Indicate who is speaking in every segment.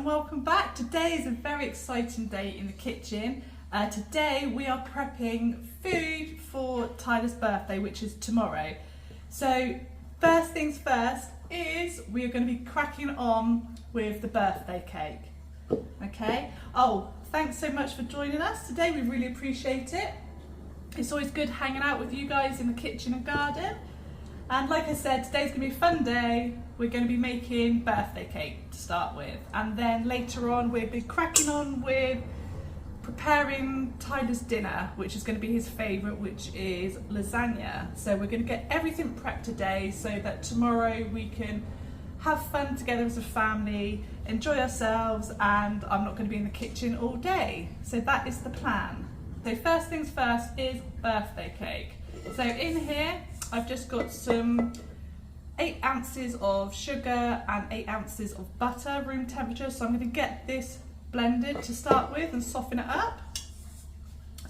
Speaker 1: welcome back. Today is a very exciting day in the kitchen. Today we are prepping food for Tyler's birthday, which is tomorrow. So first things first is we are going to be cracking on with the birthday cake. Okay. Oh, thanks so much for joining us today. We really appreciate it. It's always good hanging out with you guys in the kitchen and garden. And like I said, today's going to be a fun day. We're going to be making birthday cake to start with. And then later on we'll be cracking on with preparing Tyler's dinner, which is going to be his favourite, which is lasagna. So we're going to get everything prepped today so that tomorrow we can have fun together as a family, enjoy ourselves, and I'm not going to be in the kitchen all day. So that is the plan. So first things first is birthday cake. So in here I've just got some 8 ounces of sugar and 8 ounces of butter, room temperature. So I'm going to get this blended to start with and soften it up.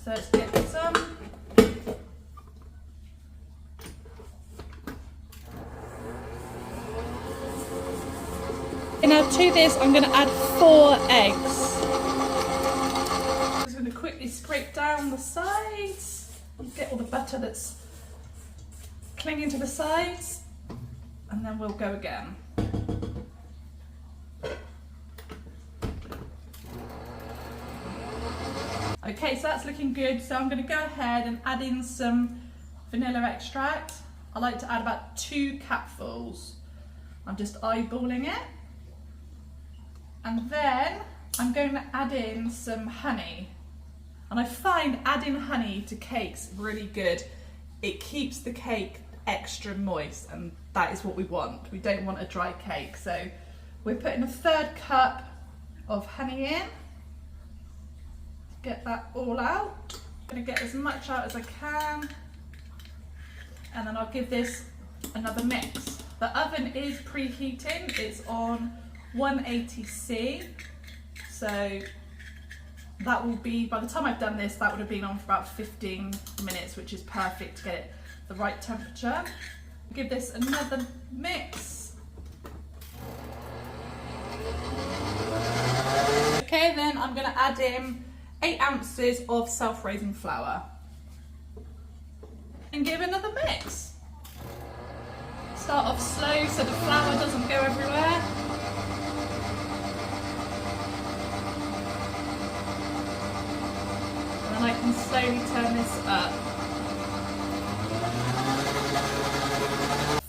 Speaker 1: So let's get some. And now to this I'm going to add 4 eggs. I'm just going to quickly scrape down the sides, get all the butter that's clinging to the sides, and then we'll go again. Okay, so that's looking good. So I'm going to go ahead and add in some vanilla extract. I like to add about 2 cupfuls. I'm just eyeballing it. And then I'm going to add in some honey. And I find adding honey to cakes really good. It keeps the cake extra moist, and that is what we want. We don't want a dry cake. So we're putting a 1/3 cup of honey in. Get that all out. I'm going to get as much out as I can, and then I'll give this another mix. The oven is preheating. It's on 180°C, so that will be, by the time I've done this, that would have been on for about 15 minutes, which is perfect to get it the right temperature. Give this another mix. Okay, then I'm going to add in 8 ounces of self-raising flour and give another mix. Start off slow so the flour doesn't go everywhere. And then I can slowly turn this up.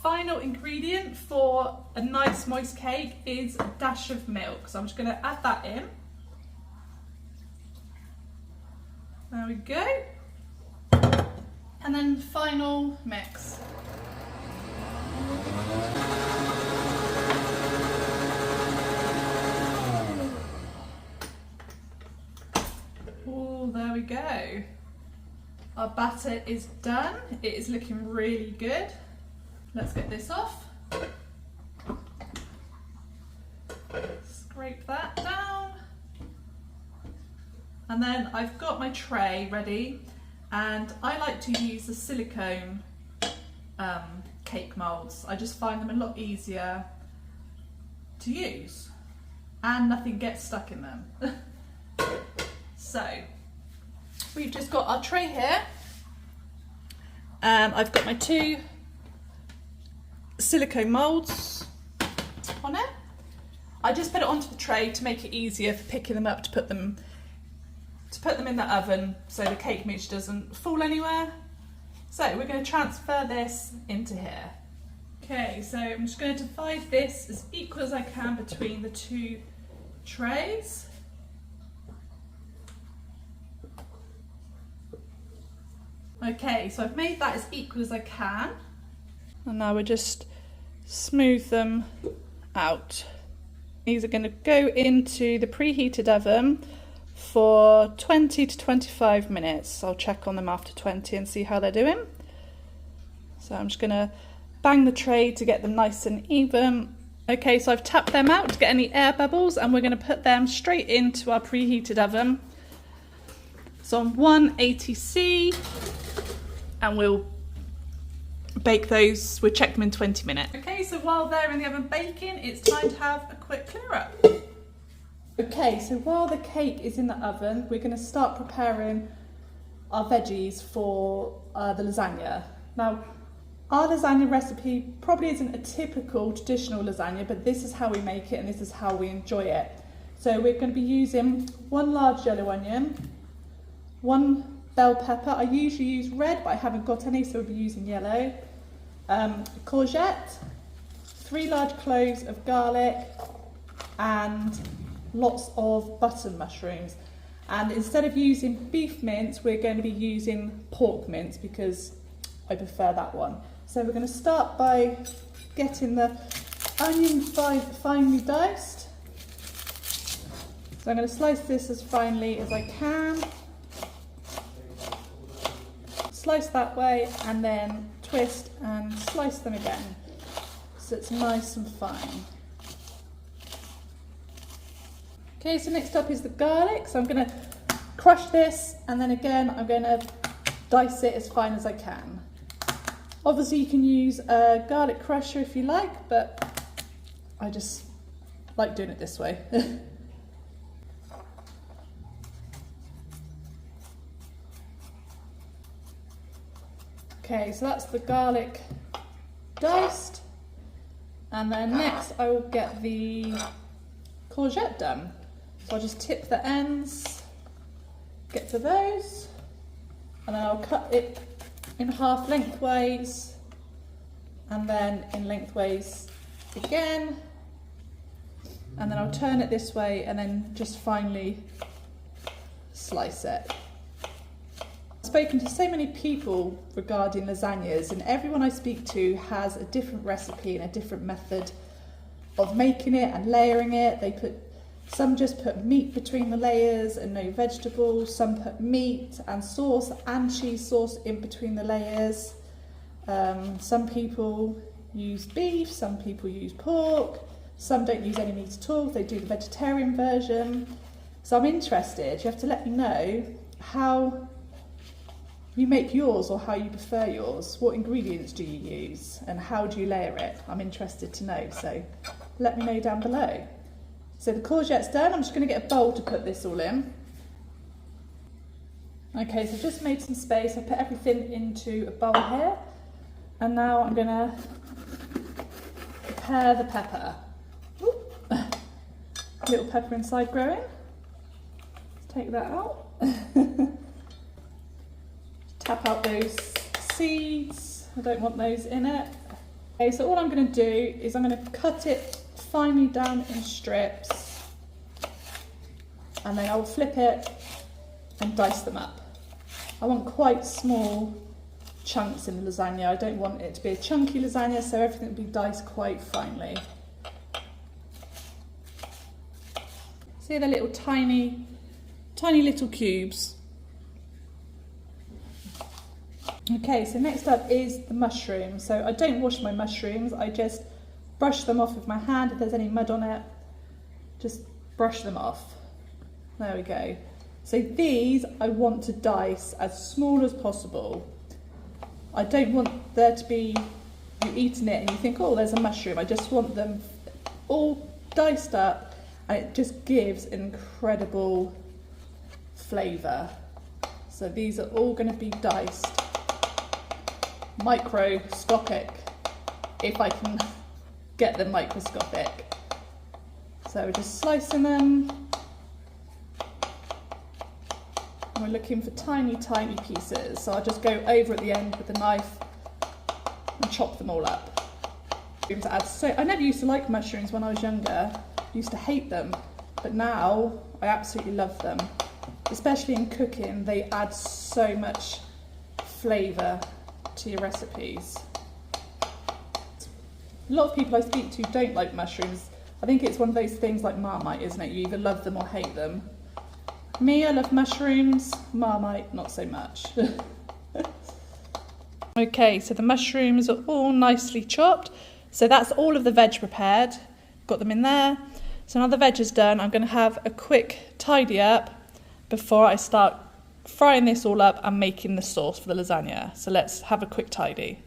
Speaker 1: Final ingredient for a nice moist cake is a dash of milk. So I'm just going to add that in. There we go. And then final mix. Oh, there we go. Our batter is done. It is looking really good. Let's get this off. Scrape that down. And then I've got my tray ready, and I like to use the silicone cake moulds. I just find them a lot easier to use and nothing gets stuck in them. So we've just got our tray here. I've got my 2 silicone moulds on it. I just put it onto the tray to make it easier for picking them up, to put them in the oven so the cake mix doesn't fall anywhere. So we're going to transfer this into here. Okay, so I'm just going to divide this as equal as I can between the 2 trays. Okay, so I've made that as equal as I can. And now we'll just smooth them out. These are going to go into the preheated oven for 20 to 25 minutes. I'll check on them after 20 and see how they're doing. So I'm just going to bang the tray to get them nice and even. Okay, so I've tapped them out to get any air bubbles, and we're going to put them straight into our preheated oven. So on 180°C, and we'll bake those, we'll check them in 20 minutes. Okay, so while they're in the oven baking, it's time to have a quick clear up. Okay, so while the cake is in the oven, we're going to start preparing our veggies for the lasagna. Now, our lasagna recipe probably isn't a typical traditional lasagna, but this is how we make it and this is how we enjoy it. So we're going to be using 1 large yellow onion, 1 bell pepper. I usually use red, but I haven't got any, so we'll be using yellow. Courgette, 3 large cloves of garlic, and lots of button mushrooms. And instead of using beef mince, we're going to be using pork mince because I prefer that one. So we're going to start by getting the onion finely diced. So I'm going to slice this as finely as I can. Slice that way and then twist and slice them again so it's nice and fine. Okay, so next up is the garlic. So I'm going to crush this and then again I'm going to dice it as fine as I can. Obviously you can use a garlic crusher if you like, but I just like doing it this way. Okay, so that's the garlic diced, and then next I will get the courgette done. So I'll just tip the ends, get to those, and then I'll cut it in half lengthways, and then in lengthways again, and then I'll turn it this way and then just finely slice it. I've spoken to so many people regarding lasagnas, and everyone I speak to has a different recipe and a different method of making it and layering it. Some just put meat between the layers and no vegetables. Some put meat and sauce and cheese sauce in between the layers. Some people use beef, some people use pork, some don't use any meat at all, they do the vegetarian version. So I'm interested, you have to let me know how you make yours or how you prefer yours. What ingredients do you use and how do you layer it? I'm interested to know, so let me know down below. So the courgette's done, I'm just going to get a bowl to put this all in. Okay, so I've just made some space, I put everything into a bowl here, and now I'm going to prepare the pepper. Little pepper inside growing. Let's take that out. Tap out those seeds, I don't want those in it. Okay, so all I'm going to do is I'm going to cut it finely down in strips, and then I'll flip it and dice them up. I want quite small chunks in the lasagna. I don't want it to be a chunky lasagna, so everything will be diced quite finely. See the little tiny little cubes. Okay, so next up is the mushrooms. So I don't wash my mushrooms, I just brush them off with my hand. If there's any mud on it, just brush them off. There we go. So these I want to dice as small as possible. I don't want there to be, you eating it and you think, oh, there's a mushroom. I just want them all diced up, and it just gives an incredible flavour. So these are all going to be diced microscopic, if I can get them microscopic. So we're just slicing them, and we're looking for tiny pieces. So I'll just go over at the end with the knife and chop them all up. I never used to like mushrooms when I was younger, I used to hate them, but now I absolutely love them. Especially in cooking, they add so much flavour to your recipes. A lot of people I speak to don't like mushrooms. I think it's one of those things like Marmite, isn't it? You either love them or hate them. Me, I love mushrooms. Marmite, not so much. Okay, so the mushrooms are all nicely chopped. So that's all of the veg prepared. Got them in there. So now the veg is done, I'm going to have a quick tidy up before I start frying this all up and making the sauce for the lasagna. So let's have a quick tidy.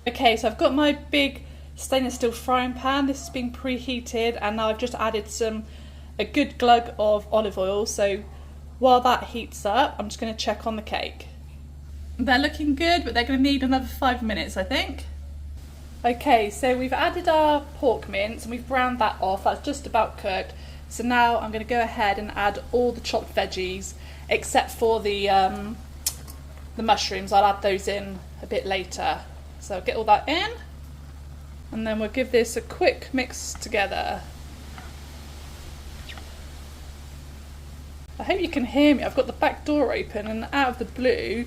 Speaker 1: Okay, so I've got my big stainless steel frying pan. This has been preheated, and now I've just added a good glug of olive oil. So while that heats up, I'm just going to check on the cake. They're looking good, but they're going to need another 5 minutes, I think. Okay, so we've added our pork mince and we've browned that off. That's just about cooked. So now I'm going to go ahead and add all the chopped veggies, except for the mushrooms. I'll add those in a bit later. So I'll get all that in, and then we'll give this a quick mix together. I hope you can hear me. I've got the back door open, and out of the blue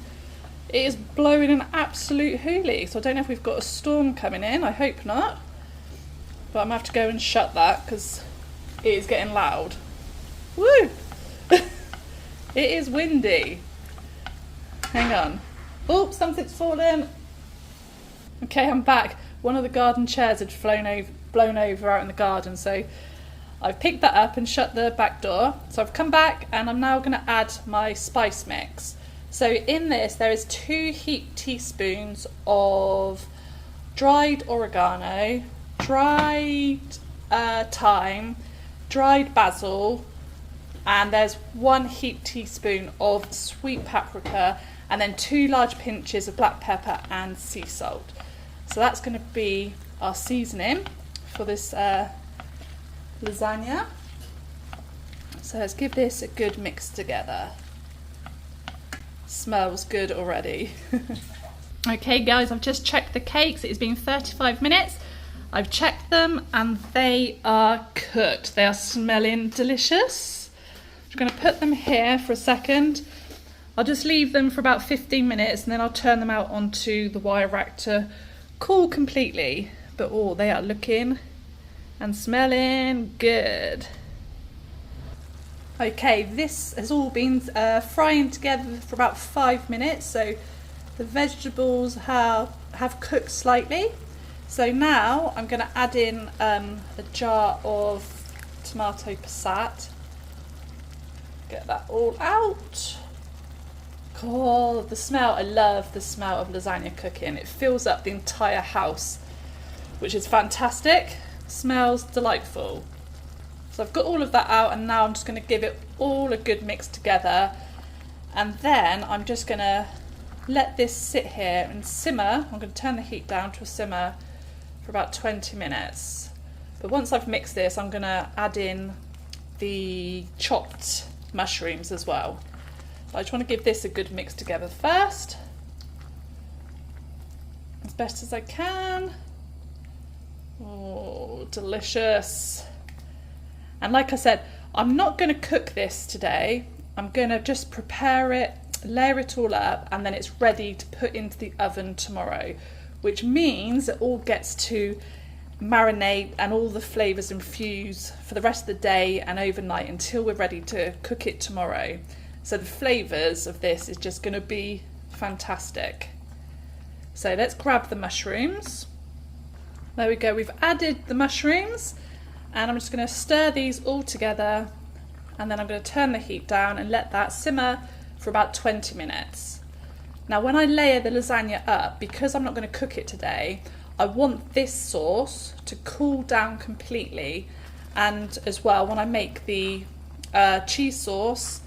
Speaker 1: it is blowing an absolute hoolie. So I don't know if we've got a storm coming in. I hope not. But I'm going to have to go and shut that because it is getting loud. Woo! It is windy. Hang on. Oh, something's fallen. Okay, I'm back. One of the garden chairs had blown over out in the garden, so I've picked that up and shut the back door. So I've come back and I'm now going to add my spice mix. So in this there is 2 heaped teaspoons of dried oregano, dried thyme, dried basil, and there's 1 heaped teaspoon of sweet paprika, and then 2 large pinches of black pepper and sea salt. So that's going to be our seasoning for this lasagna. So let's give this a good mix together. Smells good already. Okay guys, I've just checked the cakes. It has been 35 minutes. I've checked them and they are cooked. They are smelling delicious. I'm going to put them here for a second. I'll just leave them for about 15 minutes and then I'll turn them out onto the wire rack to cool completely. But oh, they are looking and smelling good. Okay, this has all been frying together for about 5 minutes, so the vegetables have cooked slightly. So now I'm going to add in a jar of tomato passat. Get that all out. Oh, the smell, I love the smell of lasagna cooking. It fills up the entire house, which is fantastic. Smells delightful. So I've got all of that out and now I'm just going to give it all a good mix together, and then I'm just going to let this sit here and simmer. I'm going to turn the heat down to a simmer for about 20 minutes. But once I've mixed this, I'm going to add in the chopped mushrooms as well. But I just want to give this a good mix together first, as best as I can. Oh, delicious. And like I said, I'm not going to cook this today. I'm going to just prepare it, layer it all up, and then it's ready to put into the oven tomorrow, which means it all gets to marinate and all the flavours infuse for the rest of the day and overnight until we're ready to cook it tomorrow. So the flavours of this is just going to be fantastic. So let's grab the mushrooms. There we go, we've added the mushrooms. And I'm just going to stir these all together, and then I'm going to turn the heat down and let that simmer for about 20 minutes. Now when I layer the lasagna up, because I'm not going to cook it today, I want this sauce to cool down completely, and as well when I make the cheese sauce,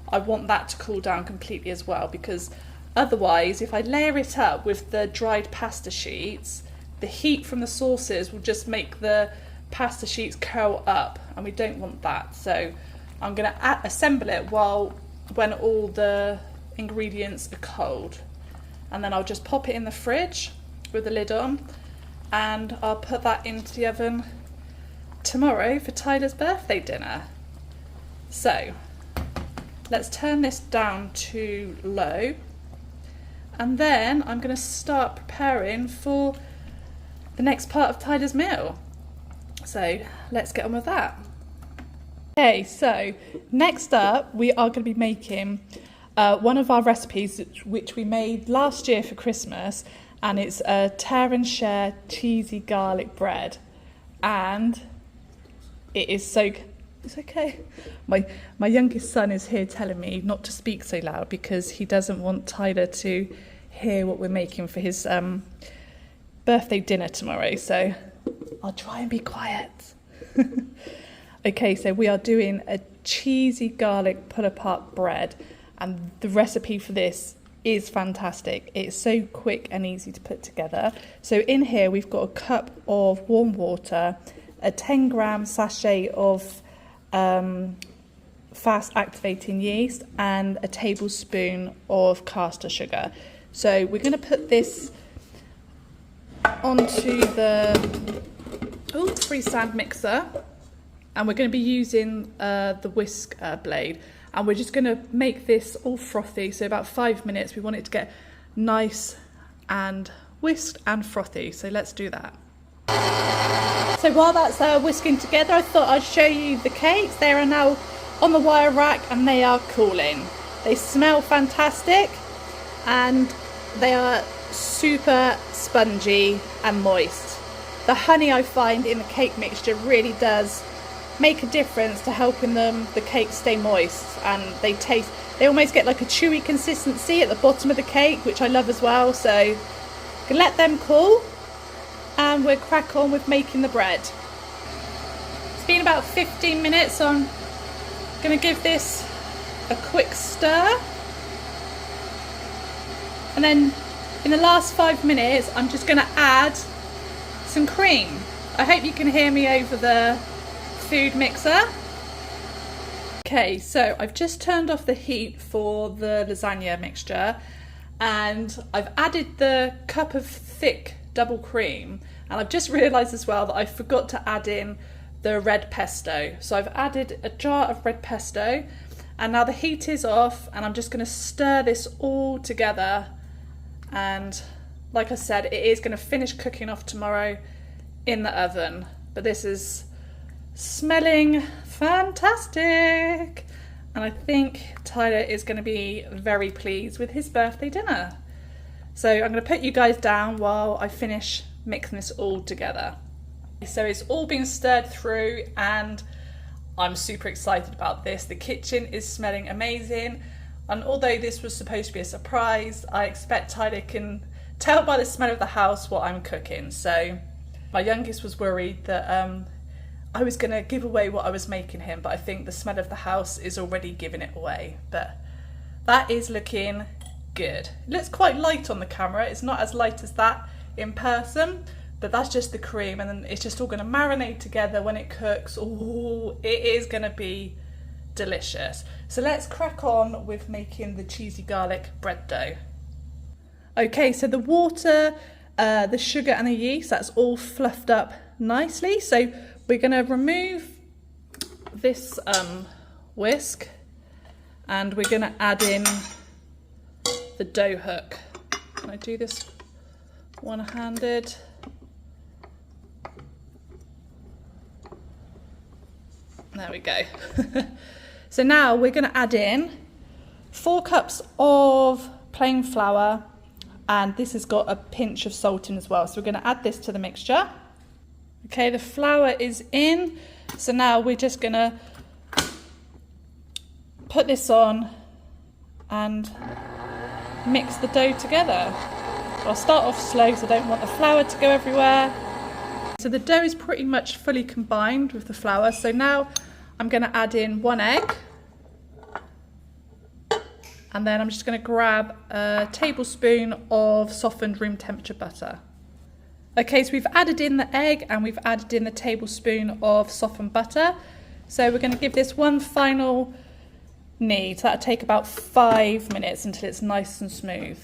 Speaker 1: I want that to cool down completely as well, because otherwise if I layer it up with the dried pasta sheets, the heat from the sauces will just make the pasta sheets curl up, and we don't want that. So I'm going to assemble it when all the ingredients are cold, and then I'll just pop it in the fridge with the lid on, and I'll put that into the oven tomorrow for Tyler's birthday dinner. So let's turn this down to low, and then I'm going to start preparing for the next part of Tyler's meal. So let's get on with that. Okay, so next up we are going to be making one of our recipes which we made last year for Christmas, and it's a tear and share cheesy garlic bread, and it is so, it's okay. My youngest son is here telling me not to speak so loud because he doesn't want Tyler to hear what we're making for his birthday dinner tomorrow, so I'll try and be quiet. Okay, so we are doing a cheesy garlic pull-apart bread, and the recipe for this is fantastic. It's so quick and easy to put together. So in here we've got a cup of warm water, a 10-gram sachet of fast activating yeast, and a tablespoon of caster sugar. So we're going to put this onto the freestand mixer, and we're going to be using the whisk blade, and we're just going to make this all frothy. So about 5 minutes. We want it to get nice and whisked and frothy, so let's do that. So while that's whisking together, I thought I'd show you the cakes. They are now on the wire rack and they are cooling. They smell fantastic and they are super spongy and moist. The honey, I find, in the cake mixture really does make a difference to helping the cakes stay moist, and they almost get like a chewy consistency at the bottom of the cake, which I love as well. So you can let them cool and we'll crack on with making the bread. It's been about 15 minutes, so I'm going to give this a quick stir, and then in the last 5 minutes I'm just going to add some cream. I hope you can hear me over the food mixer. Okay, so I've just turned off the heat for the lasagna mixture, and I've added the cup of thick double cream, and I've just realised as well that I forgot to add in the red pesto. So I've added a jar of red pesto, and now the heat is off, and I'm just going to stir this all together. And like I said, it is going to finish cooking off tomorrow in the oven, but this is smelling fantastic, and I think Tyler is going to be very pleased with his birthday dinner. So I'm going to put you guys down while I finish mixing this all together. So it's all been stirred through and I'm super excited about this. The kitchen is smelling amazing, and although this was supposed to be a surprise, I expect Tyler can tell by the smell of the house what I'm cooking. So my youngest was worried that I was going to give away what I was making him, but I think the smell of the house is already giving it away. But that is looking good. It looks quite light on the camera. It's not as light as that in person, but that's just the cream, and then it's just all going to marinate together when it cooks. Oh, it is going to be delicious. So let's crack on with making the cheesy garlic bread dough. Okay, so the water, the sugar and the yeast, that's all fluffed up nicely. So we're going to remove this whisk, and we're going to add in the dough hook. Can I do this one-handed? There we go. So now we're going to add in 4 cups of plain flour, and this has got a pinch of salt in as well. So we're going to add this to the mixture. Okay, the flour is in, so now we're just going to put this on and mix the dough together. I'll start off slow because I don't want the flour to go everywhere. So the dough is pretty much fully combined with the flour, so now I'm going to add in 1 egg, and then I'm just going to grab a tablespoon of softened room temperature butter. Okay, so we've added in the egg and we've added in the tablespoon of softened butter. So we're going to give this one final knead. So that'll take about 5 minutes until it's nice and smooth.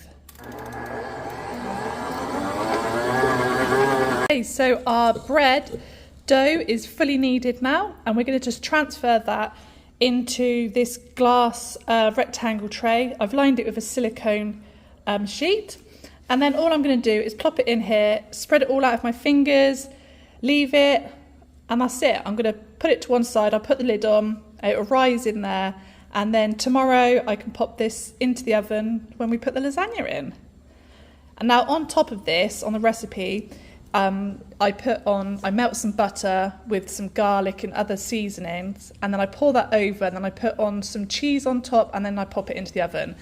Speaker 1: Okay, so our bread dough is fully kneaded now, and we're going to just transfer that into this glass rectangle tray. I've lined it with a silicone sheet. And then all I'm going to do is plop it in here, spread it all out with my fingers, leave it, and that's it. I'm going to put it to one side, I'll put the lid on, it'll rise in there, and then tomorrow I can pop this into the oven when we put the lasagna in. And now on top of this, on the recipe, I melt some butter with some garlic and other seasonings, and then I pour that over, and then I put on some cheese on top, and then I pop it into the oven.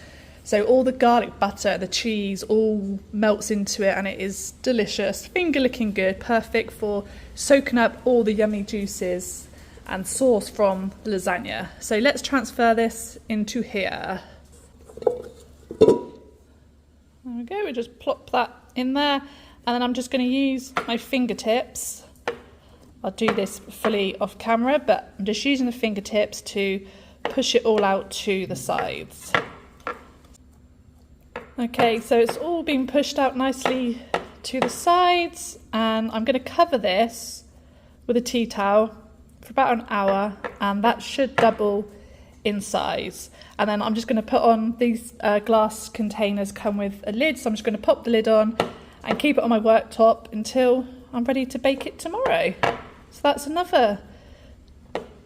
Speaker 1: So all the garlic butter, the cheese, all melts into it and it is delicious. Finger looking good, perfect for soaking up all the yummy juices and sauce from the lasagna. So let's transfer this into here. There we go, we just plop that in there. And then I'm just going to use my fingertips. I'll do this fully off camera, but I'm just using the fingertips to push it all out to the sides. Okay, so it's all been pushed out nicely to the sides, and I'm going to cover this with a tea towel for about an hour, and that should double in size. And then I'm just going to put on these glass containers, come with a lid, so I'm just going to pop the lid on and keep it on my worktop until I'm ready to bake it tomorrow. So that's another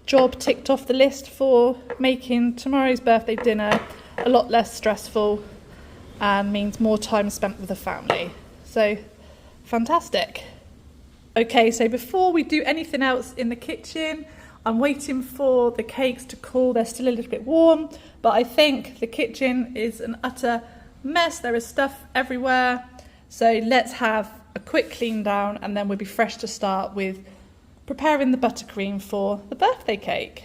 Speaker 1: job ticked off the list for making tomorrow's birthday dinner a lot less stressful and means more time spent with the family. So fantastic. Okay, so before we do anything else in the kitchen, I'm waiting for the cakes to cool. They're still a little bit warm, but I think the kitchen is an utter mess. There is stuff everywhere. So let's have a quick clean down and then we'll be fresh to start with preparing the buttercream for the birthday cake.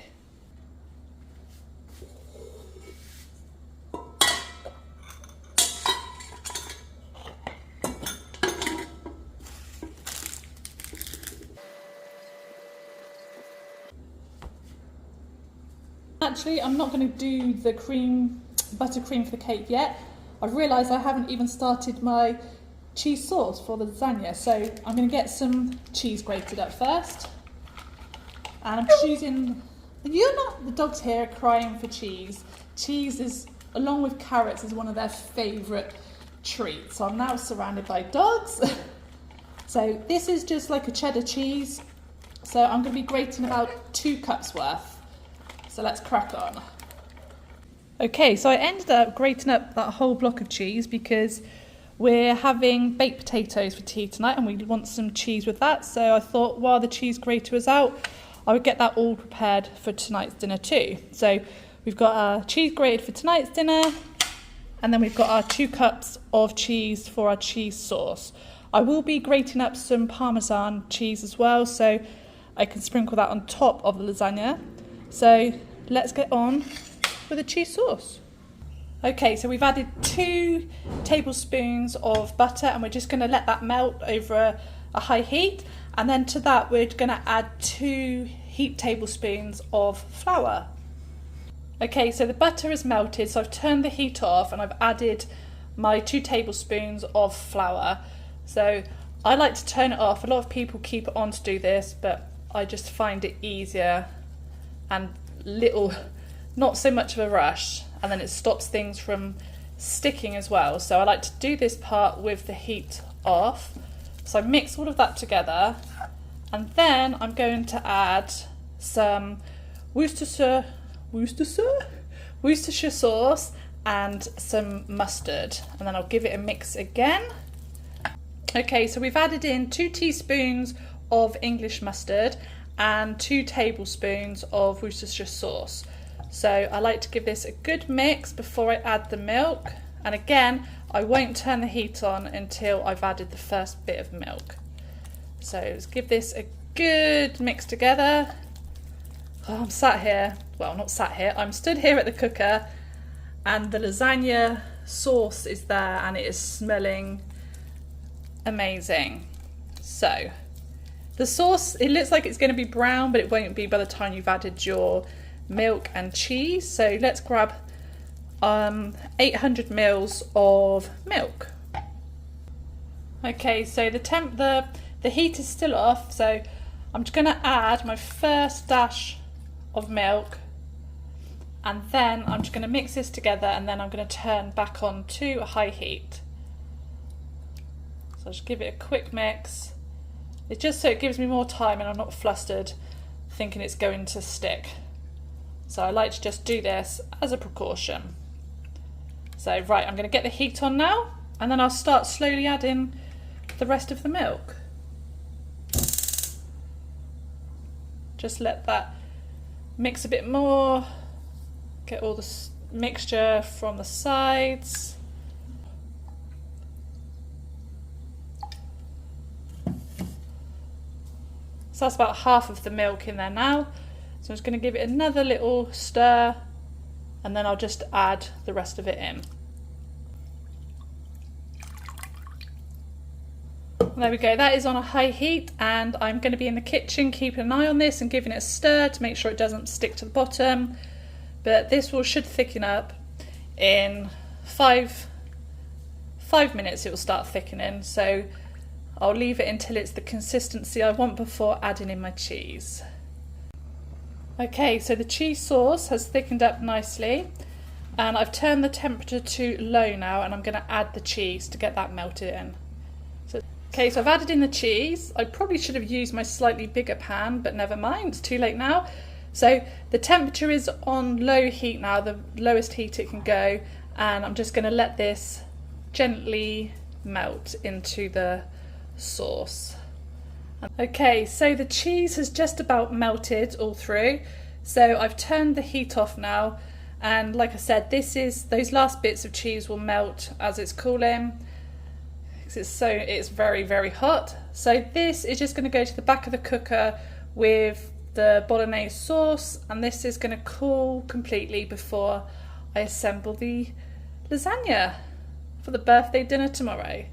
Speaker 1: Actually, I'm not going to do the buttercream for the cake yet. I've realised I haven't even started my cheese sauce for the lasagna, so I'm going to get some cheese grated up first. And I'm choosing, the dogs here are crying for cheese. Cheese is, along with carrots, is one of their favourite treats. So I'm now surrounded by dogs. So this is just like a cheddar cheese. So I'm going to be grating about 2 cups worth. So let's crack on. Okay, so I ended up grating up that whole block of cheese because we're having baked potatoes for tea tonight and we want some cheese with that. So I thought while the cheese grater was out, I would get that all prepared for tonight's dinner too. So we've got our cheese grated for tonight's dinner, and then we've got our 2 cups of cheese for our cheese sauce. I will be grating up some Parmesan cheese as well, so I can sprinkle that on top of the lasagna. So let's get on with the cheese sauce. Okay, so we've added 2 tablespoons of butter and we're just going to let that melt over a high heat. And then to that we're going to add 2 heaped tablespoons of flour. Okay, so the butter is melted, so I've turned the heat off and I've added my 2 tablespoons of flour. So I like to turn it off. A lot of people keep it on to do this, but I just find it easier and not so much of a rush, and then it stops things from sticking as well. So I like to do this part with the heat off. So I mix all of that together, and then I'm going to add some Worcestershire sauce and some mustard, and then I'll give it a mix again. Okay, so we've added in 2 teaspoons of English mustard and 2 tablespoons of Worcestershire sauce. So I like to give this a good mix before I add the milk. And again, I won't turn the heat on until I've added the first bit of milk. So let's give this a good mix together. Oh, I'm sat here, well, not sat here, I'm stood here at the cooker and the lasagna sauce is there and it is smelling amazing. So the sauce, it looks like it's going to be brown, but it won't be by the time you've added your milk and cheese. So let's grab 800 mils of milk. Okay, so the heat is still off, so I'm just going to add my first dash of milk, and then I'm just going to mix this together, and then I'm going to turn back on to a high heat. So I'll just give it a quick mix. It's just so it gives me more time and I'm not flustered thinking it's going to stick. So I like to just do this as a precaution. So right, I'm going to get the heat on now, and then I'll start slowly adding the rest of the milk. Just let that mix a bit more, get all the mixture from the sides. So that's about half of the milk in there now. So I'm just going to give it another little stir, and then I'll just add the rest of it in. There we go, that is on a high heat, and I'm going to be in the kitchen keeping an eye on this and giving it a stir to make sure it doesn't stick to the bottom. But this should thicken up in 5 minutes. It will start thickening, so I'll leave it until it's the consistency I want before adding in my cheese. Okay, so the cheese sauce has thickened up nicely, and I've turned the temperature to low now, and I'm going to add the cheese to get that melted in. Okay, so I've added in the cheese. I probably should have used my slightly bigger pan, but never mind, it's too late now. So the temperature is on low heat now, the lowest heat it can go, and I'm just going to let this gently melt into the sauce. Okay, so the cheese has just about melted all through, so I've turned the heat off now, and like I said, those last bits of cheese will melt as it's cooling. It's very, very hot. So this is just going to go to the back of the cooker with the bolognese sauce, and this is going to cool completely before I assemble the lasagna for the birthday dinner tomorrow.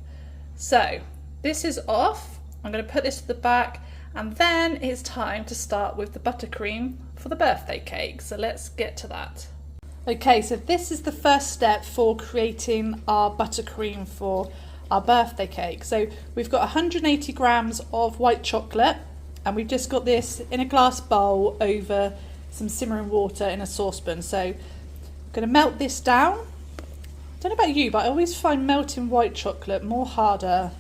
Speaker 1: So this is off. I'm going to put this to the back, and then it's time to start with the buttercream for the birthday cake. So let's get to that. Okay, so this is the first step for creating our buttercream for our birthday cake. So we've got 180 grams of white chocolate, and we've just got this in a glass bowl over some simmering water in a saucepan. So I'm going to melt this down. I don't know about you, but I always find melting white chocolate more harder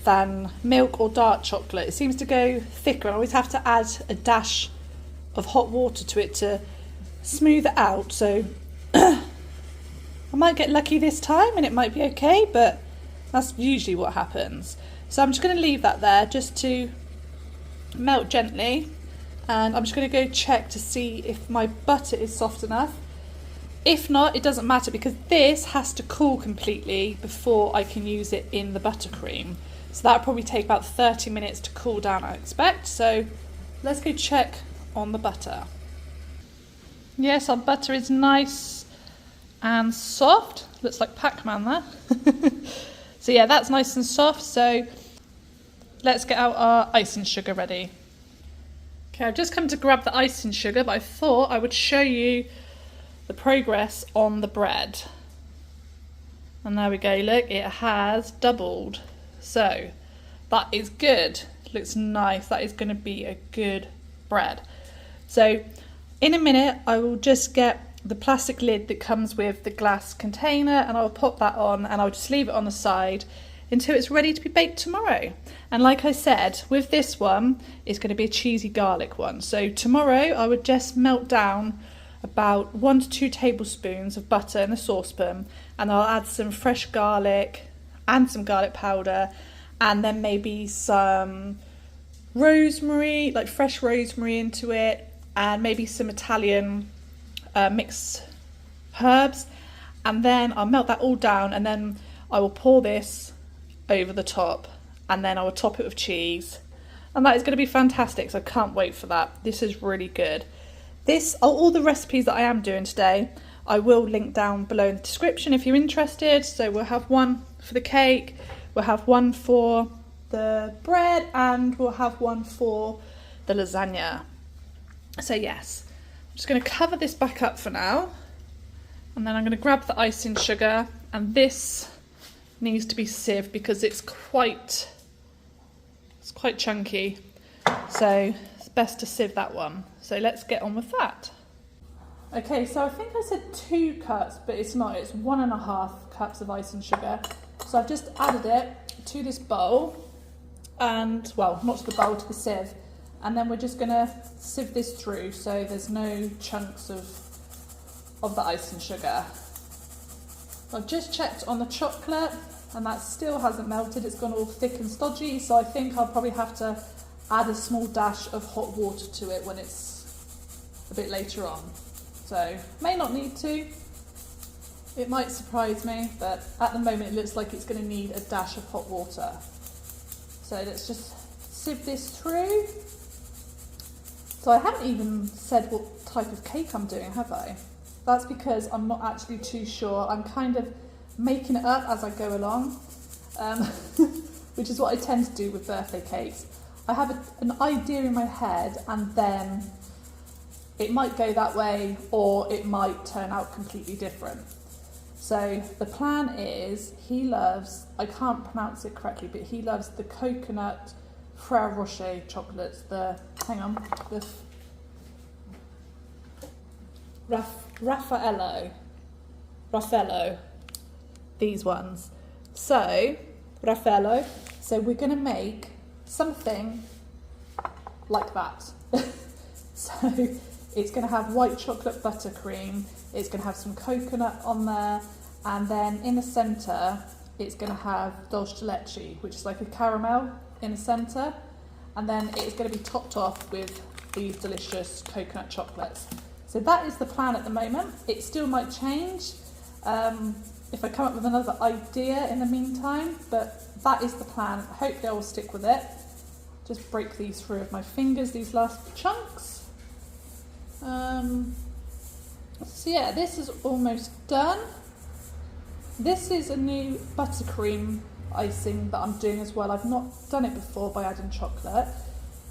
Speaker 1: than milk or dark chocolate. It seems to go thicker. I always have to add a dash of hot water to it to smooth it out. So I might get lucky this time and it might be okay, but that's usually what happens. So I'm just going to leave that there just to melt gently, and I'm just going to go check to see if my butter is soft enough. If not, it doesn't matter, because this has to cool completely before I can use it in the buttercream. So that'll probably take about 30 minutes to cool down, I expect. So let's go check on the butter. Yes, our butter is nice and soft. Looks like Pac-Man there. So yeah, that's nice and soft. So let's get out our icing sugar ready. Okay, I've just come to grab the icing sugar, but I thought I would show you the progress on the bread. And there we go, look, it has doubled. So that is good. Looks nice. That is going to be a good bread. So in a minute, I will just get the plastic lid that comes with the glass container, and I'll pop that on, and I'll just leave it on the side until it's ready to be baked tomorrow. And like I said, with this one, it's going to be a cheesy garlic one. So tomorrow I would just melt down about 1 to 2 tablespoons of butter in a saucepan, and I'll add some fresh garlic and some garlic powder, and then maybe some rosemary, like fresh rosemary into it, and maybe some Italian mixed herbs, and then I'll melt that all down, and then I will pour this over the top, and then I will top it with cheese, and that is going to be fantastic. So I can't wait for that. This is really good. All the recipes that I am doing today, I will link down below in the description if you're interested. So we'll have one for the cake, we'll have one for the bread, and we'll have one for the lasagna. So yes, I'm just going to cover this back up for now, and then I'm going to grab the icing sugar, and this needs to be sieved because it's quite chunky, so it's best to sieve that one. So let's get on with that. Okay, so I think I said 2 cups, but it's not, it's 1.5 cups of icing sugar. So I've just added it to this bowl, and well, not to the bowl, to the sieve, and then we're just going to sieve this through so there's no chunks of the icing sugar. I've just checked on the chocolate, and that still hasn't melted. It's gone all thick and stodgy, so I think I'll probably have to add a small dash of hot water to it when it's a bit later on. So may not need to, It might surprise me, but at the moment it looks like it's going to need a dash of hot water. So let's just sieve this through. So I haven't even said what type of cake I'm doing, have I? That's because I'm not actually too sure. I'm kind of making it up as I go along, which is what I tend to do with birthday cakes. I have an idea in my head and then it might go that way or it might turn out completely different. So the plan is, he loves, I can't pronounce it correctly, but he loves the coconut Frère Rocher chocolates, Raffaello, these ones. So, Raffaello, so we're going to make something like that. So it's going to have white chocolate buttercream, it's going to have some coconut on there, and then in the centre it's going to have dulce de leche, which is like a caramel in the centre, and then it's going to be topped off with these delicious coconut chocolates. So that is the plan at the moment. It still might change if I come up with another idea in the meantime, but that is the plan. Hopefully I will stick with it. Just break these through with my fingers, these last chunks. So yeah, this is almost done. This is a new buttercream icing that I'm doing as well. I've not done it before by adding chocolate,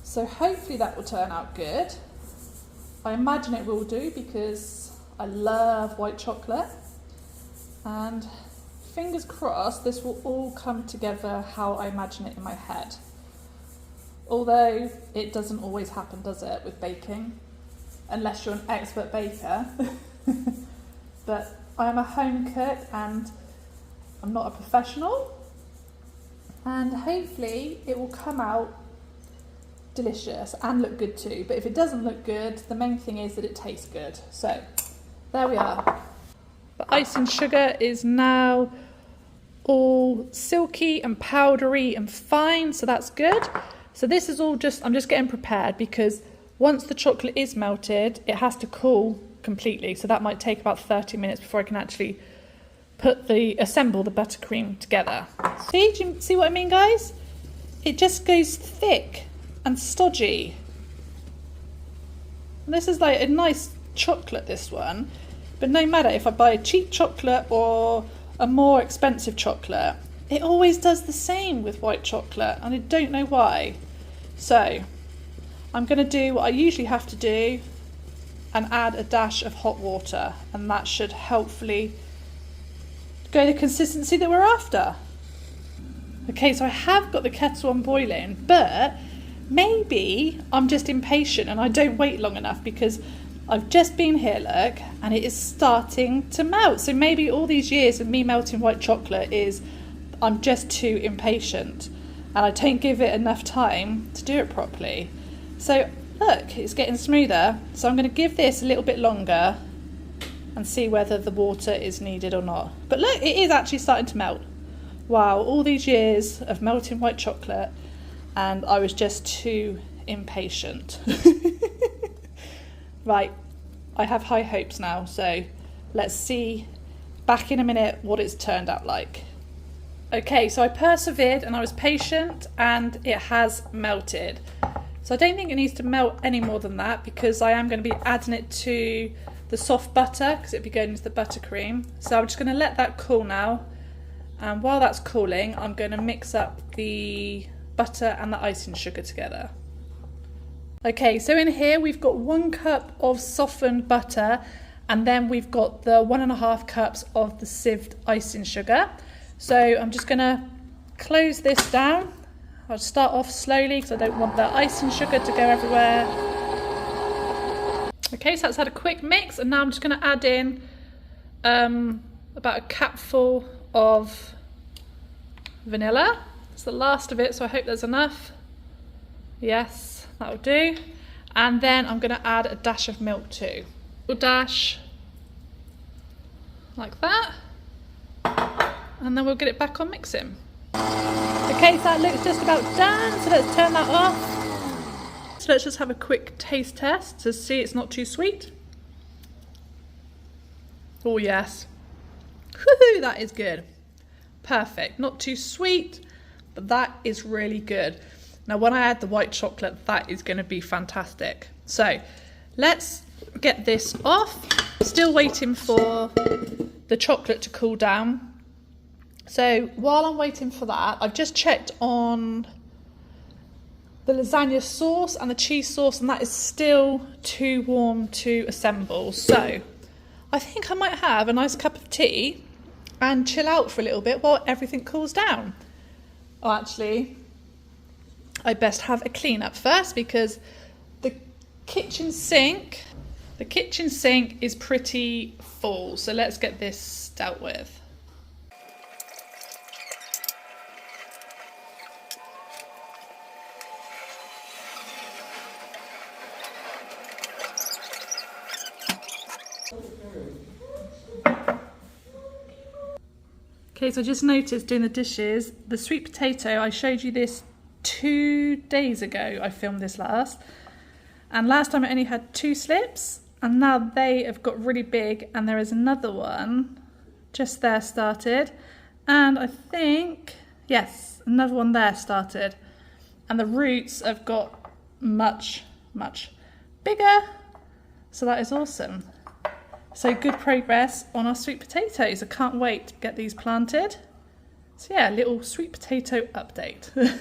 Speaker 1: so hopefully that will turn out good. I imagine it will do because I love white chocolate, and fingers crossed this will all come together how I imagine it in my head. Although it doesn't always happen, does it, with baking? Unless you're an expert baker. But I am a home cook and I'm not a professional, and hopefully it will come out delicious and look good too. But if it doesn't look good, the main thing is that it tastes good. So there we are. The icing sugar is now all silky and powdery and fine, so that's good. So this is all just, I'm just getting prepared because once the chocolate is melted, it has to cool completely. So that might take about 30 minutes before I can actually assemble the buttercream together. See, do you see what I mean, guys? It just goes thick and stodgy. And this is like a nice chocolate, this one. But no matter if I buy a cheap chocolate or a more expensive chocolate, it always does the same with white chocolate, and I don't know why. So I'm going to do what I usually have to do and add a dash of hot water, and that should hopefully go the consistency that we're after. Okay, so I have got the kettle on boiling, but maybe I'm just impatient and I don't wait long enough because I've just been here, look, and it is starting to melt. So maybe all these years of me melting white chocolate is I'm just too impatient and I don't give it enough time to do it properly. So look, it's getting smoother. So I'm going to give this a little bit longer and see whether the water is needed or not. But look, it is actually starting to melt. Wow, all these years of melting white chocolate and I was just too impatient. Right, I have high hopes now, so let's see back in a minute what it's turned out like. Okay, so I persevered and I was patient and it has melted. So I don't think it needs to melt any more than that because I am going to be adding it to the soft butter because it'll be going into the buttercream. So I'm just going to let that cool now, and while that's cooling I'm going to mix up the butter and the icing sugar together. Okay, so in here we've got 1 cup of softened butter and then we've got the 1.5 cups of the sieved icing sugar. So I'm just going to close this down. I'll start off slowly because I don't want the icing sugar to go everywhere. Okay, so that's had a quick mix, and now I'm just going to add in about a cupful of vanilla. It's the last of it, so I hope there's enough. Yes, that'll do. And then I'm going to add a dash of milk too. A dash, like that. And then we'll get it back on mixing. Okay, so that looks just about done, so let's turn that off. So let's just have a quick taste test to see it's not too sweet. Oh yes, Woohoo, that is good. Perfect. Not too sweet, but that is really good. Now, when I add the white chocolate, that is going to be fantastic. So let's get this off. Still waiting for the chocolate to cool down. So while I'm waiting for that, I've just checked on the lasagna sauce and the cheese sauce, and that is still too warm to assemble. So I think I might have a nice cup of tea and chill out for a little bit while everything cools down. Oh, actually, I best have a clean up first, because the kitchen sink is pretty full. So let's get this dealt with. Okay, so I just noticed doing the dishes, the sweet potato, I showed you this 2 days ago. I filmed this last. And last time I only had 2 slips, and now they have got really big, and there is another one just there started. And I think, yes, another one there started. And the roots have got much, much bigger. So that is awesome. So good progress on our sweet potatoes. I can't wait to get these planted. So yeah, little sweet potato update.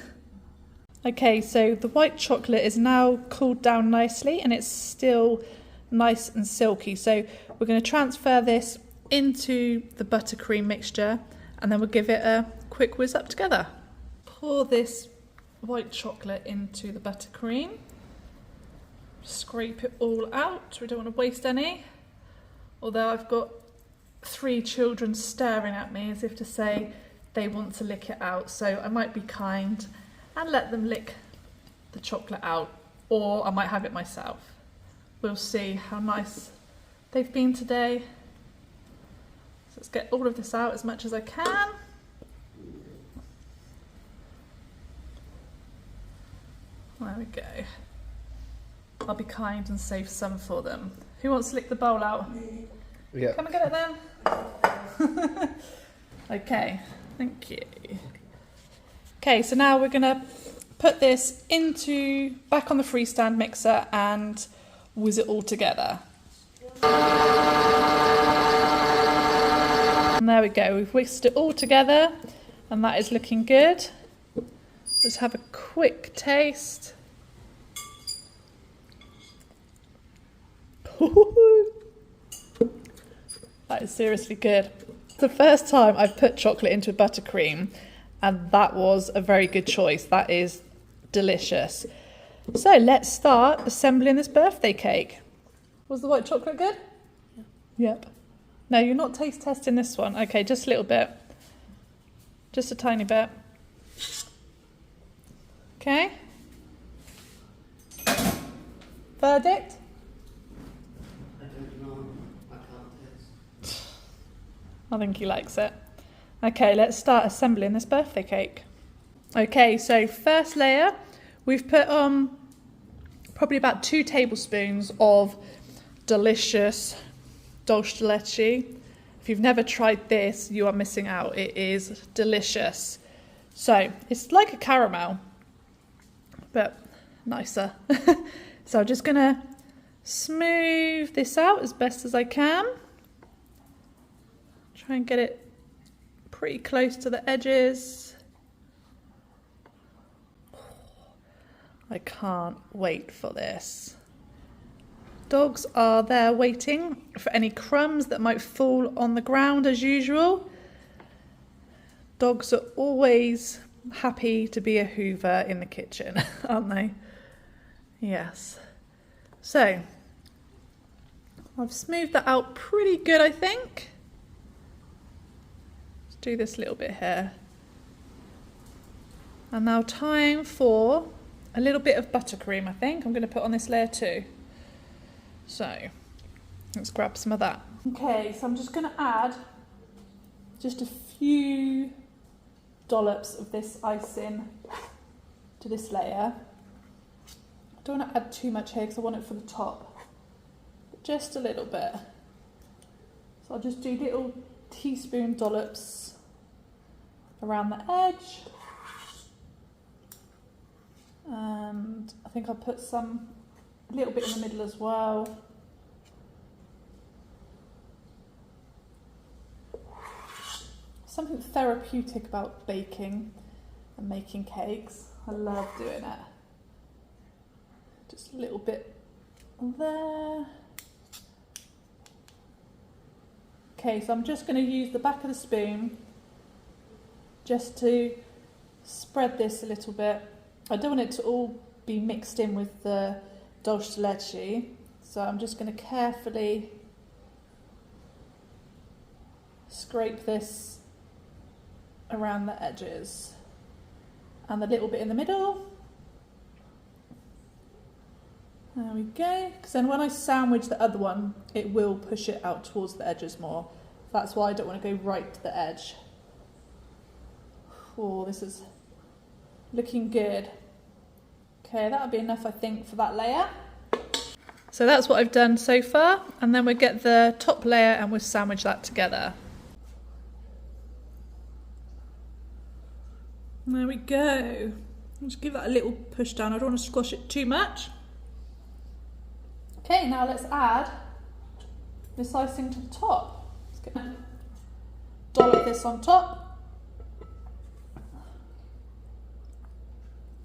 Speaker 1: Okay, so the white chocolate is now cooled down nicely, and it's still nice and silky. So we're going to transfer this into the buttercream mixture, and then we'll give it a quick whiz up together. Pour this white chocolate into the buttercream. Scrape it all out. We don't want to waste any. Although I've got 3 children staring at me as if to say they want to lick it out. So I might be kind and let them lick the chocolate out, or I might have it myself. We'll see how nice they've been today. So let's get all of this out as much as I can. There we go. I'll be kind and save some for them. Who wants to lick the bowl out?
Speaker 2: Yeah.
Speaker 1: Come and get it then. Okay, thank you. Okay, so now we're gonna put this back on the freestand mixer and whiz it all together. And there we go, we've whisked it all together, and that is looking good. Let's have a quick taste. That is seriously good. It's the first time I've put chocolate into a buttercream, and that was a very good choice. That is delicious. So let's start assembling this birthday cake. Was the white chocolate good? Yeah. Yep. No, you're not taste testing this one. Okay, just a little bit. Just a tiny bit. Okay. Verdict? I think he likes it. Okay, let's start assembling this birthday cake. Okay, so first layer, we've put on probably about 2 tablespoons of delicious dulce de leche. If you've never tried this, you are missing out. It is delicious. So it's like a caramel, but nicer. So I'm just gonna smooth this out as best as I can. Try and get it pretty close to the edges. I can't wait for this. Dogs are there waiting for any crumbs that might fall on the ground as usual. Dogs are always happy to be a hoover in the kitchen, aren't they? Yes. So, I've smoothed that out pretty good, I think. Do this little bit here. And now time for a little bit of buttercream, I think. I'm going to put on this layer too. So let's grab some of that. Okay, so I'm just going to add just a few dollops of this icing to this layer. I don't want to add too much here because I want it for the top. But just a little bit. So I'll just do little teaspoon dollops around the edge. And I think I'll put a little bit in the middle as well. Something therapeutic about baking and making cakes. I love doing it. Just a little bit there. Okay, so I'm just going to use the back of the spoon just to spread this a little bit. I don't want it to all be mixed in with the dulce de leche, so I'm just going to carefully scrape this around the edges and the little bit in the middle. There we go, because then when I sandwich the other one, it will push it out towards the edges more. That's why I don't want to go right to the edge. Oh, this is looking good. Okay, that'll be enough, I think, for that layer. So that's what I've done so far, and then we'll get the top layer and we'll sandwich that together. There we go. Just give that a little push down. I don't want to squash it too much. Okay, now let's add this icing to the top. Just gonna dollop this on top.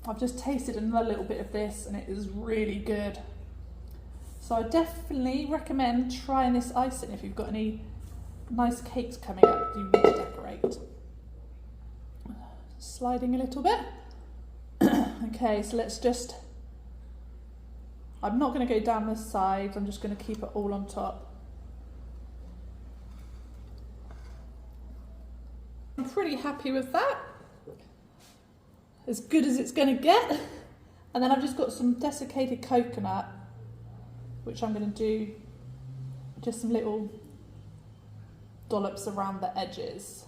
Speaker 1: I've just tasted another little bit of this and it is really good. So I definitely recommend trying this icing if you've got any nice cakes coming up you need to decorate. Sliding a little bit. Okay, so let's just, I'm not going to go down the sides, I'm just going to keep it all on top. I'm pretty happy with that. As good as it's going to get. And then I've just got some desiccated coconut, which I'm going to do just some little dollops around the edges.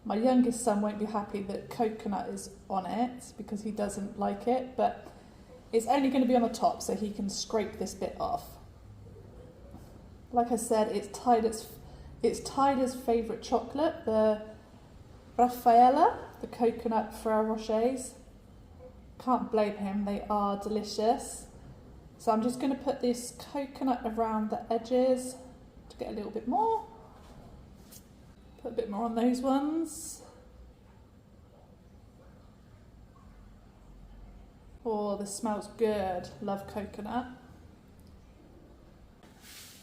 Speaker 1: My youngest son won't be happy that coconut is on it because he doesn't like it, but it's only going to be on the top so he can scrape this bit off. Like I said, it's Tyler's favourite chocolate, the Raffaello, the coconut Ferrero Rochers. Can't blame him, they are delicious. So I'm just going to put this coconut around the edges to get a little bit more. Put a bit more on those ones. Oh, this smells good. Love coconut.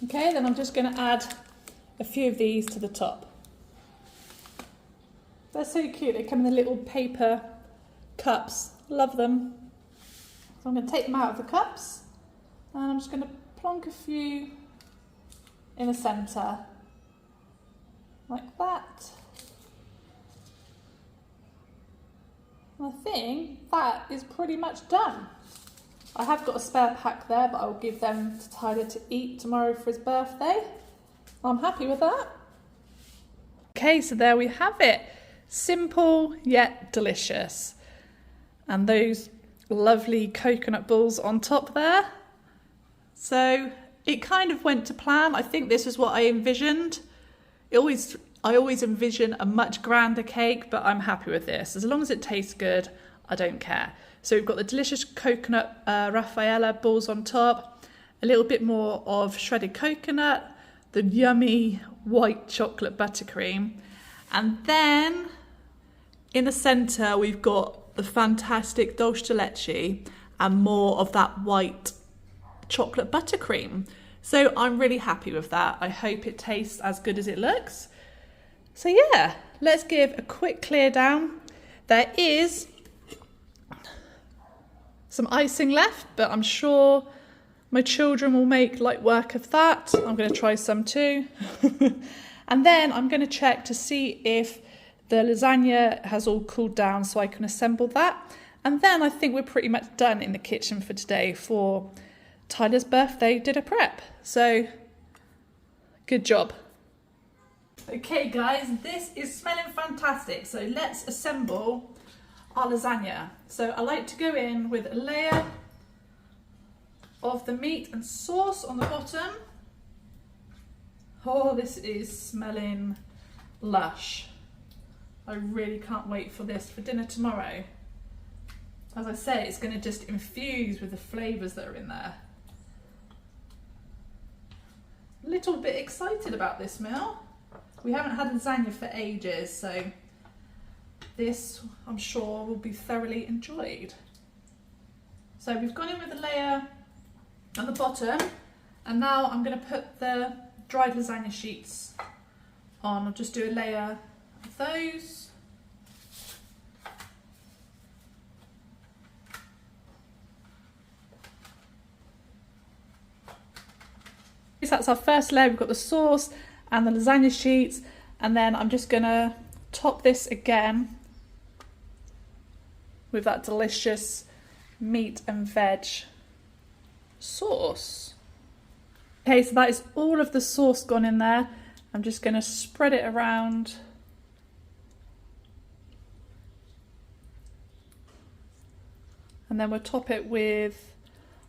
Speaker 1: Okay, then I'm just going to add a few of these to the top. They're so cute. They come in the little paper cups. Love them. So I'm going to take them out of the cups and I'm just going to plonk a few in the centre. Like that. And I think that is pretty much done. I have got a spare pack there, but I'll give them to Tyler to eat tomorrow for his birthday. I'm happy with that. Okay, so there we have it. Simple yet delicious. And those lovely coconut balls on top there. So it kind of went to plan. I think this is what I envisioned. I always envision a much grander cake, but I'm happy with this. As long as it tastes good, I don't care. So we've got the delicious coconut Raffaello balls on top, a little bit more of shredded coconut, the yummy white chocolate buttercream, and then in the centre we've got the fantastic dulce de leche and more of that white chocolate buttercream. So I'm really happy with that. I hope it tastes as good as it looks. So yeah, let's give a quick clear down. There is some icing left, but I'm sure my children will make light work of that. I'm going to try some too. And then I'm going to check to see if the lasagna has all cooled down so I can assemble that. And then I think we're pretty much done in the kitchen for today for Tyler's birthday dinner prep. So good job. Okay guys, this is smelling fantastic. So let's assemble our lasagna. So I like to go in with a layer of the meat and sauce on the bottom. Oh, this is smelling lush. I really can't wait for this for dinner tomorrow. As I say, it's going to just infuse with the flavours that are in there. A little bit excited about this meal. We haven't had lasagna for ages, so this, I'm sure, will be thoroughly enjoyed. So we've gone in with a layer at the bottom, and now I'm going to put the dried lasagna sheets on. I'll just do a layer of those. So that's our first layer. We've got the sauce and the lasagna sheets, and then I'm just going to top this again with that delicious meat and veg sauce. Okay, so that is all of the sauce gone in there. I'm just going to spread it around. And then we'll top it with,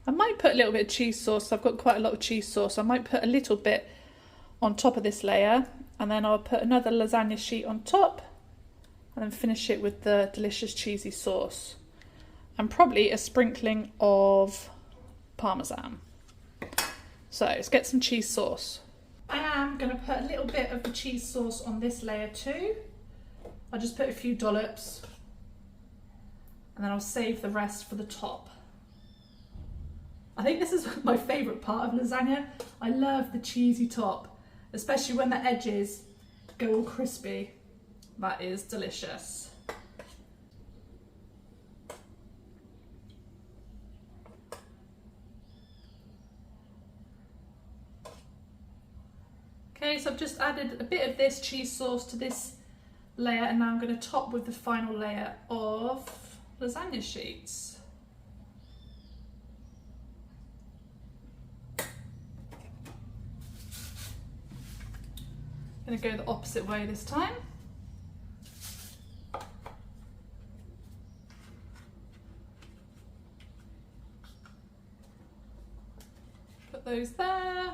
Speaker 1: I might put a little bit of cheese sauce. I've got quite a lot of cheese sauce. I might put a little bit on top of this layer, and then I'll put another lasagna sheet on top, and then finish it with the delicious cheesy sauce. And probably a sprinkling of Parmesan. So let's get some cheese sauce. I am going to put a little bit of the cheese sauce on this layer too. I'll just put a few dollops, and then I'll save the rest for the top. I think this is my favourite part of lasagna. I love the cheesy top, especially when the edges go all crispy. That is delicious. Okay, so I've just added a bit of this cheese sauce to this layer, and now I'm going to top with the final layer of lasagna sheets. I'm going to go the opposite way this time. Put those there.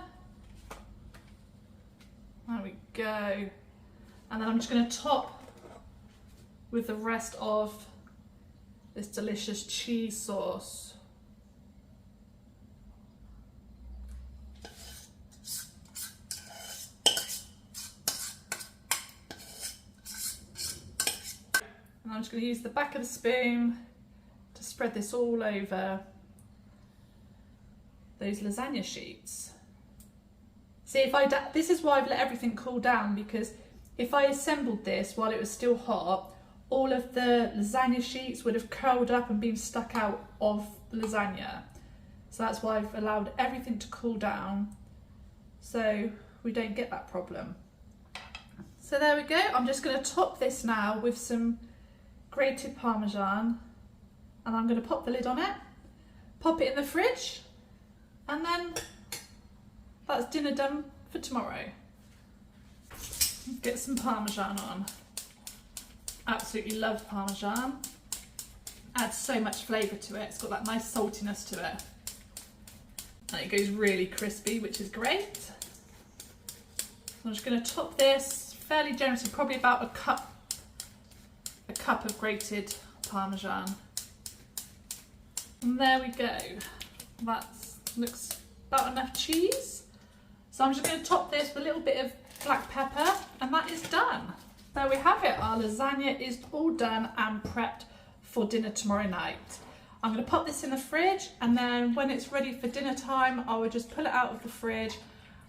Speaker 1: There we go. And then I'm just going to top with the rest of this delicious cheese sauce. And I'm just going to use the back of the spoon to spread this all over those lasagna sheets. See, this is why I've let everything cool down, because if I assembled this while it was still hot, all of the lasagna sheets would have curled up and been stuck out of the lasagna. So that's why I've allowed everything to cool down, so we don't get that problem. So there we go. I'm just going to top this now with some grated Parmesan, and I'm going to pop the lid on it, pop it in the fridge, and then that's dinner done for tomorrow. Get some Parmesan on. Absolutely love Parmesan. Adds so much flavour to it. It's got that nice saltiness to it. And it goes really crispy, which is great. I'm just going to top this fairly generously, probably about a cup of grated Parmesan. And there we go. That looks about enough cheese. So I'm just going to top this with a little bit of black pepper, and that is done. There we have it. Our lasagna is all done and prepped for dinner tomorrow night. I'm going to pop this in the fridge, and then when it's ready for dinner time, I will just pull it out of the fridge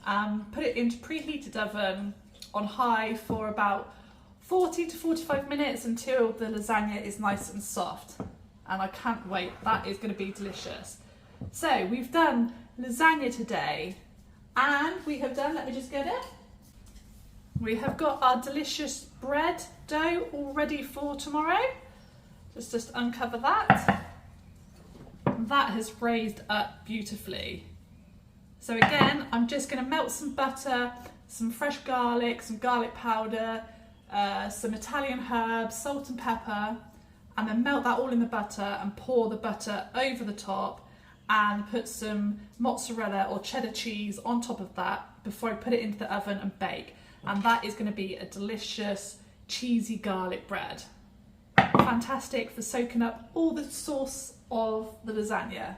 Speaker 1: and put it into preheated oven on high for about 40 to 45 minutes until the lasagna is nice and soft. And I can't wait. That is going to be delicious. So we've done lasagna today, and we have done, let me just get it. We have got our delicious bread dough all ready for tomorrow. Just uncover that. That has raised up beautifully. So again, I'm just going to melt some butter, some fresh garlic, some garlic powder, some Italian herbs, salt and pepper, and then melt that all in the butter and pour the butter over the top and put some mozzarella or cheddar cheese on top of that. before I put it into the oven and bake. And that is going to be a delicious cheesy garlic bread. Fantastic for soaking up all the sauce of the lasagna.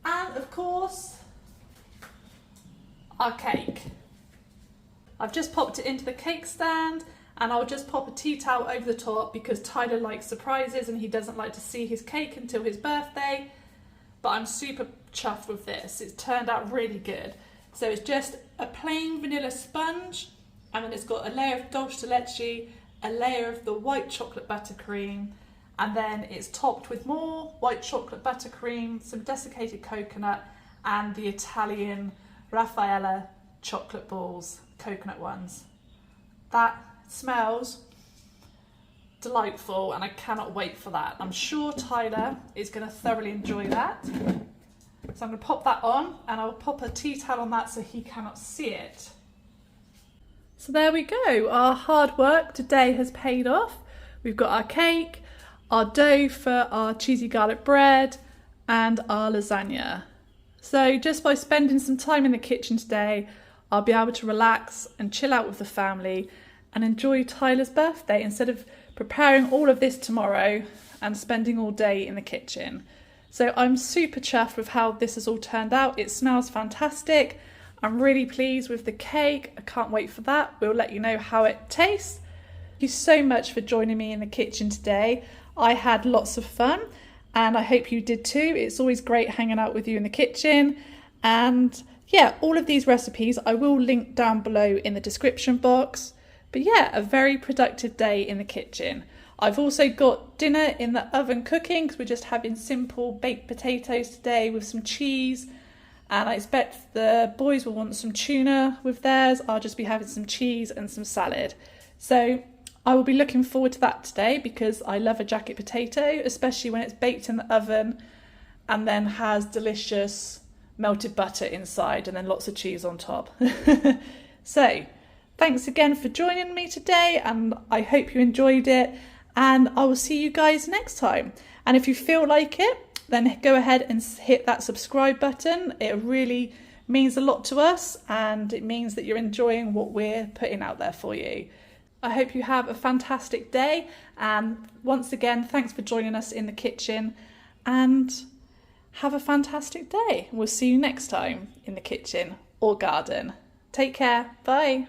Speaker 1: And of course, our cake. I've just popped it into the cake stand, and I'll just pop a tea towel over the top because Tyler likes surprises and he doesn't like to see his cake until his birthday. But I'm super chuffed with this. It's turned out really good. So it's just a plain vanilla sponge, and then it's got a layer of dulce de leche, a layer of the white chocolate buttercream, and then it's topped with more white chocolate buttercream, some desiccated coconut, and the Italian Raffaello chocolate balls, coconut ones. That smells delightful and I cannot wait for that. I'm sure Tyler is going to thoroughly enjoy that. So I'm going to pop that on, and I'll pop a tea towel on that so he cannot see it. So there we go, our hard work today has paid off. We've got our cake, our dough for our cheesy garlic bread, and our lasagna. So just by spending some time in the kitchen today, I'll be able to relax and chill out with the family and enjoy Tyler's birthday instead of preparing all of this tomorrow and spending all day in the kitchen. So I'm super chuffed with how this has all turned out. It smells fantastic. I'm really pleased with the cake. I can't wait for that. We'll let you know how it tastes. Thank you so much for joining me in the kitchen today. I had lots of fun and I hope you did too. It's always great hanging out with you in the kitchen. And yeah, all of these recipes I will link down below in the description box. But yeah, a very productive day in the kitchen. I've also got dinner in the oven cooking because we're just having simple baked potatoes today with some cheese. And I expect the boys will want some tuna with theirs. I'll just be having some cheese and some salad. So I will be looking forward to that today because I love a jacket potato, especially when it's baked in the oven and then has delicious melted butter inside and then lots of cheese on top. So thanks again for joining me today, and I hope you enjoyed it, and I will see you guys next time. And if you feel like it, then go ahead and hit that subscribe button. It really means a lot to us, and it means that you're enjoying what we're putting out there for you. I hope you have a fantastic day, and once again, thanks for joining us in the kitchen, and have a fantastic day. We'll see you next time in the kitchen or garden. Take care. Bye.